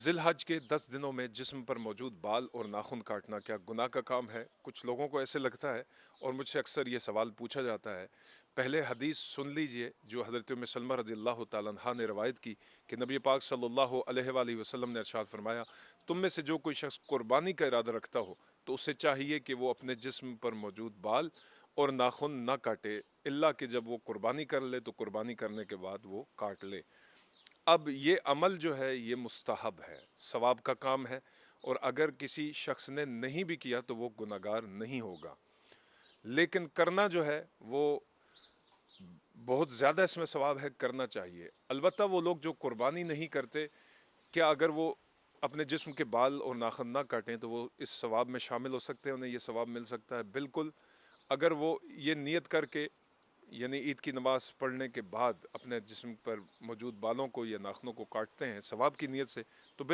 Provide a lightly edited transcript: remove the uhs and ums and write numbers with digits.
ذی الحج کے 10 دنوں میں جسم پر موجود بال اور ناخن کاٹنا کیا گناہ کا کام ہے؟ کچھ لوگوں کو ایسے لگتا ہے اور مجھ سے اکثر یہ سوال پوچھا جاتا ہے۔ پہلے حدیث سن لیجئے جو حضرت ام سلمہ رضی اللہ تعالیٰ عنہا نے روایت کی کہ نبی پاک صلی اللہ علیہ وآلہ وسلم نے ارشاد فرمایا، تم میں سے جو کوئی شخص قربانی کا ارادہ رکھتا ہو تو اسے چاہیے کہ وہ اپنے جسم پر موجود بال اور ناخن نہ کاٹے، الا کہ جب وہ قربانی کر لے تو قربانی کرنے کے بعد وہ کاٹ لے۔ اب یہ عمل جو ہے یہ مستحب ہے، ثواب کا کام ہے، اور اگر کسی شخص نے نہیں بھی کیا تو وہ گناہگار نہیں ہوگا، لیکن کرنا جو ہے وہ بہت زیادہ اس میں ثواب ہے، کرنا چاہیے۔ البتہ وہ لوگ جو قربانی نہیں کرتے، کیا اگر وہ اپنے جسم کے بال اور ناخن نہ کاٹیں تو وہ اس ثواب میں شامل ہو سکتے ہیں؟ انہیں یہ ثواب مل سکتا ہے؟ بالکل۔ اگر وہ یہ نیت کر کے یعنی عید کی نماز پڑھنے کے بعد اپنے جسم پر موجود بالوں کو یا ناخنوں کو کاٹتے ہیں ثواب کی نیت سے، تو بالکل